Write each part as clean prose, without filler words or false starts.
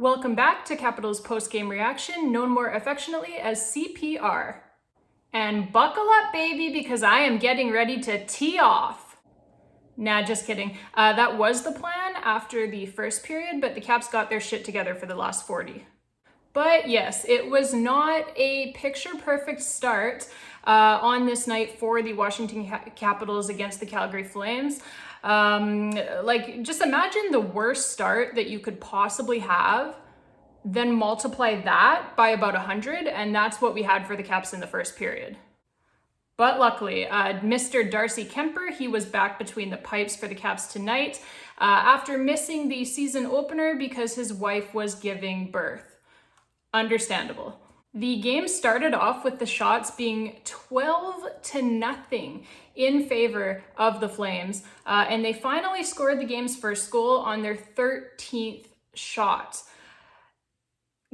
Welcome back to Capitals post-game reaction, known more affectionately as CPR. And buckle up, baby, because I am getting ready to tee off. Nah, just kidding. That was the plan after the first period, but the Caps got their shit together for the last 40. But yes, it was not a picture-perfect start on this night for the Washington Capitals against the Calgary Flames. Just imagine the worst start that you could possibly have, then multiply that by about 100, and that's what we had for the Caps in the first period. But luckily, Mr. Darcy Kuemper, he was back between the pipes for the Caps tonight after missing the season opener because his wife was giving birth. Understandable. The game started off with the shots being 12-0 in favor of the Flames, and they finally scored the game's first goal on their 13th shot.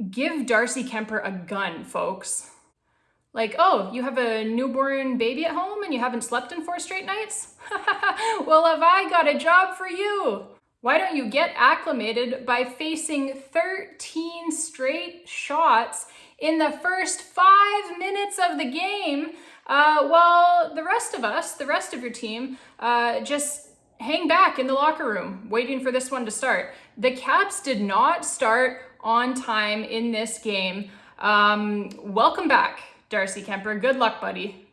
Give Darcy Kuemper a gun, folks. Like, oh, you have a newborn baby at home and you haven't slept in 4 straight nights? Well, have I got a job for you? Why don't you get acclimated by facing 13 straight shots in the first 5 minutes of the game, while the rest of your team, just hang back in the locker room waiting for this one to start. The Caps did not start on time in this game. Welcome back, Darcy Kuemper. Good luck, buddy.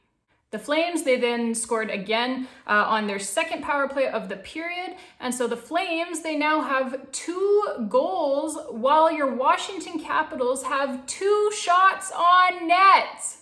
The Flames, they then scored again on their second power play of the period. And so the Flames, they now have 2 goals while your Washington Capitals have 2 shots on net.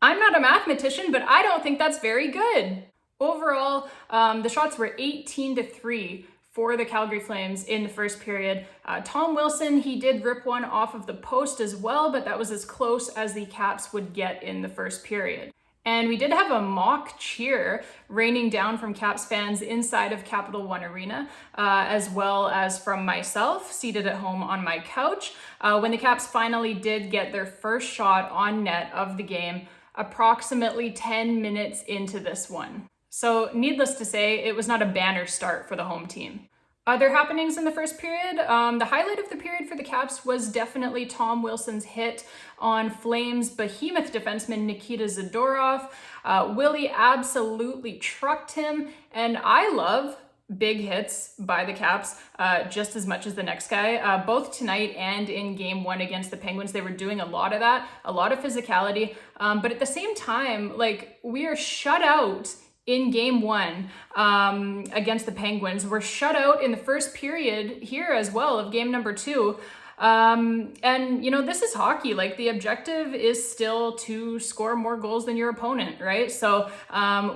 I'm not a mathematician, but I don't think that's very good. Overall, the shots were 18-3 for the Calgary Flames in the first period. Tom Wilson, he did rip one off of the post as well, but that was as close as the Caps would get in the first period. And we did have a mock cheer raining down from Caps fans inside of Capital One Arena, as well as from myself, seated at home on my couch, when the Caps finally did get their first shot on net of the game, approximately 10 minutes into this one. So needless to say, it was not a banner start for the home team. Other happenings in the first period, the highlight of the period for the Caps was definitely Tom Wilson's hit on Flames behemoth defenseman Nikita Zadorov. Willie absolutely trucked him, and I love big hits by the Caps just as much as the next guy. Both tonight and in game 1 against the Penguins, they were doing a lot of that, a lot of physicality, but at the same time, we are shut out in game 1 against the Penguins. We're shut out in the first period here as well of game number 2. And this is hockey. The objective is still to score more goals than your opponent, right? So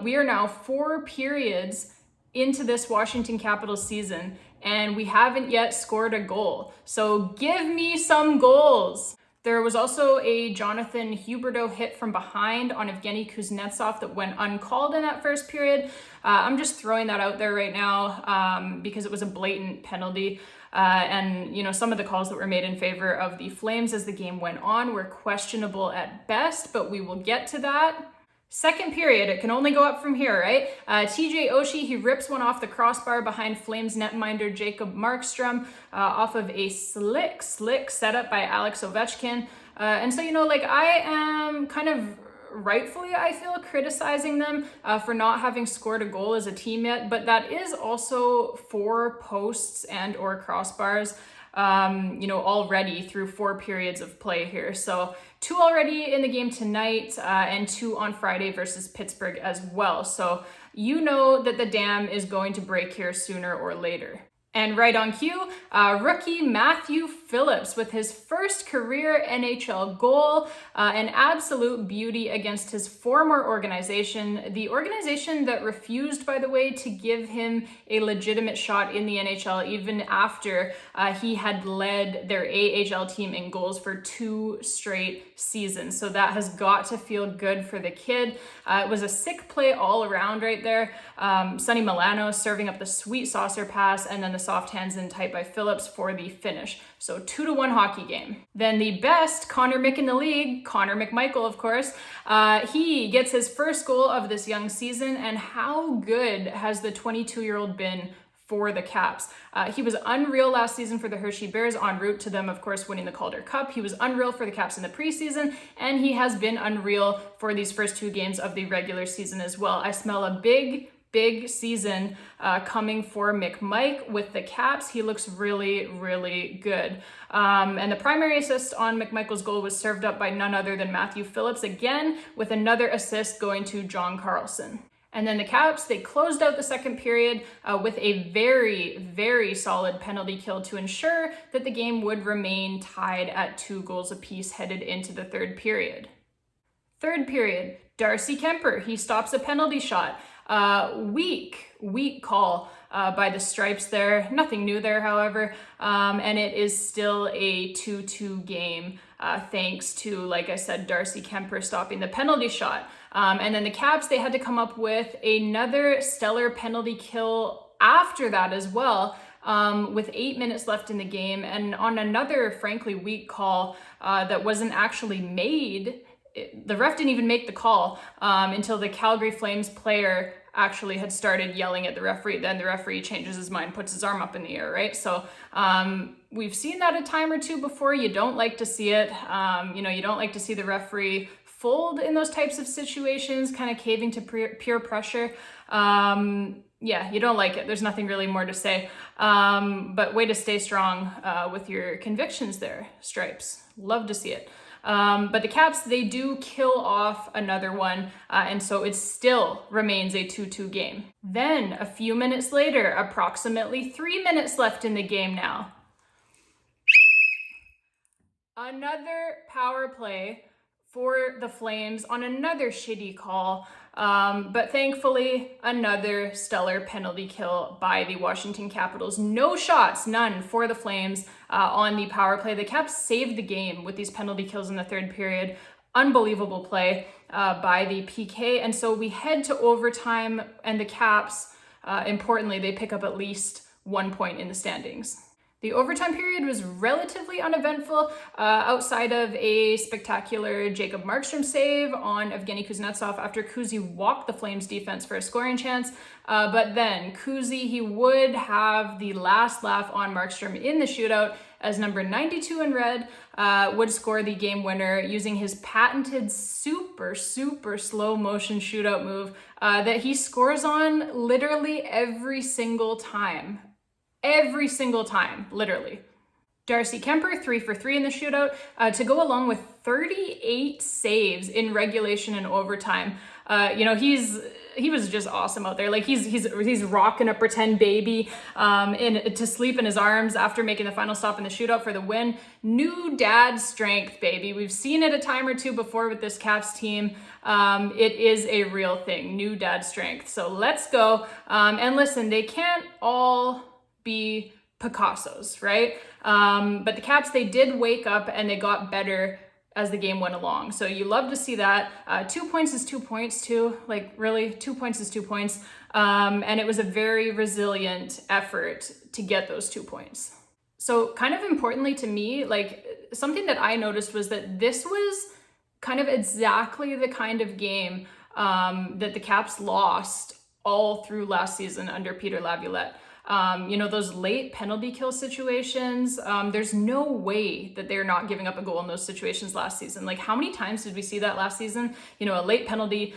we are now 4 periods into this Washington Capitals season, and we haven't yet scored a goal. So give me some goals. There was also a Jonathan Huberdeau hit from behind on Evgeny Kuznetsov that went uncalled in that first period. I'm just throwing that out there right now because it was a blatant penalty. And some of the calls that were made in favor of the Flames as the game went on were questionable at best, but we will get to that. Second period, it can only go up from here, right? TJ Oshie, he rips one off the crossbar behind Flames netminder Jacob Markstrom off of a slick setup by Alex Ovechkin. And so, I am kind of rightfully, I feel, criticizing them for not having scored a goal as a team yet, but that is also 4 posts and or crossbars, already through 4 periods of play here. So 2 already in the game tonight and 2 on Friday versus Pittsburgh as well. So that the dam is going to break here sooner or later. And right on cue, rookie Matthew Phillips with his first career NHL goal, an absolute beauty against his former organization, the organization that refused, by the way, to give him a legitimate shot in the NHL even after he had led their AHL team in goals for 2 straight seasons. So that has got to feel good for the kid. It was a sick play all around right there. Sonny Milano serving up the sweet saucer pass, and then the soft hands in tight by Phillips for the finish. So 2-1 hockey game. Then the best Connor Mick in the league, Connor McMichael, of course, he gets his first goal of this young season. And how good has the 22-year-old been for the Caps. He was unreal last season for the Hershey Bears, en route to them, of course, winning the Calder Cup. He was unreal for the Caps in the preseason, and he has been unreal for these first 2 games of the regular season as well. I smell a big season coming for McMichael with the Caps. He looks really, really good. And the primary assist on McMichael's goal was served up by none other than Matthew Phillips, again, with another assist going to John Carlson. And then the Caps, they closed out the second period with a very, very solid penalty kill to ensure that the game would remain tied at 2 goals apiece headed into the third period. Third period, Darcy Kuemper, he stops a penalty shot. Weak call by the Stripes there. Nothing new there, however. And it is still a 2-2 game thanks to, like I said, Darcy Kuemper stopping the penalty shot. And then the Caps, they had to come up with another stellar penalty kill after that as well, with 8 minutes left in the game. And on another, frankly, weak call that wasn't actually made. The ref didn't even make the call until the Calgary Flames player actually had started yelling at the referee. Then the referee changes his mind, puts his arm up in the air, right? So we've seen that a time or two before. You don't like to see it. You don't like to see the referee fold in those types of situations, kind of caving to peer pressure. Yeah, you don't like it. There's nothing really more to say. But way to stay strong with your convictions there, Stripes. Love to see it. But the Caps, they do kill off another one, and so it still remains a 2-2 game. Then, a few minutes later, approximately 3 minutes left in the game now. Another power play for the Flames on another shitty call, but thankfully another stellar penalty kill by the Washington Capitals. No shots, none for the Flames on the power play. The Caps saved the game with these penalty kills in the third period. Unbelievable play by the PK. And so we head to overtime, and the Caps, importantly, they pick up at least 1 point in the standings. The overtime period was relatively uneventful outside of a spectacular Jacob Markstrom save on Evgeny Kuznetsov after Kuzi walked the Flames defense for a scoring chance. But then Kuzi, he would have the last laugh on Markstrom in the shootout as number 92 in red would score the game winner using his patented super slow motion shootout move that he scores on literally every single time. Every single time, literally. Darcy Kuemper, 3 for 3 in the shootout, to go along with 38 saves in regulation and overtime. He was just awesome out there. Like he's rocking a pretend baby to sleep in his arms after making the final stop in the shootout for the win. New dad strength, baby. We've seen it a time or two before with this Caps team. It is a real thing, new dad strength. So let's go. And listen, they can't all be Picassos, right? But the Caps, they did wake up and they got better as the game went along. So you love to see that. 2 points is 2 points too. Like really, 2 points is 2 points. And it was a very resilient effort to get those 2 points. So kind of importantly to me, like something that I noticed was that this was kind of exactly the kind of game that the Caps lost all through last season under Peter Laviolette. Those late penalty kill situations, there's no way that they're not giving up a goal in those situations last season. Like how many times did we see that last season? A late penalty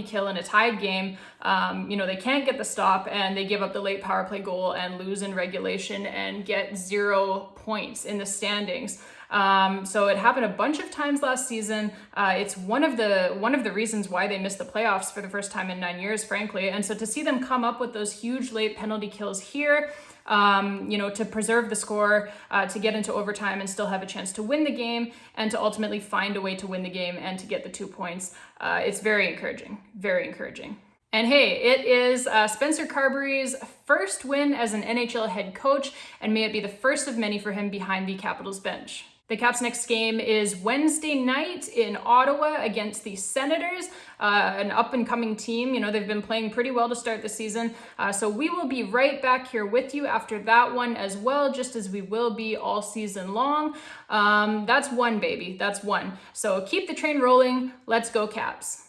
kill in a tied game. They can't get the stop and they give up the late power play goal and lose in regulation and get 0 points in the standings. So it happened a bunch of times last season. It's one of the reasons why they missed the playoffs for the first time in 9 years, frankly. And so to see them come up with those huge late penalty kills here, to preserve the score, to get into overtime and still have a chance to win the game and to ultimately find a way to win the game and to get the 2 points. It's very encouraging, very encouraging. And hey, it is Spencer Carberry's first win as an NHL head coach, and may it be the first of many for him behind the Capitals bench. The Caps' next game is Wednesday night in Ottawa against the Senators, an up-and-coming team. They've been playing pretty well to start the season. So we will be right back here with you after that one as well, just as we will be all season long. That's one, baby. That's one. So keep the train rolling. Let's go, Caps.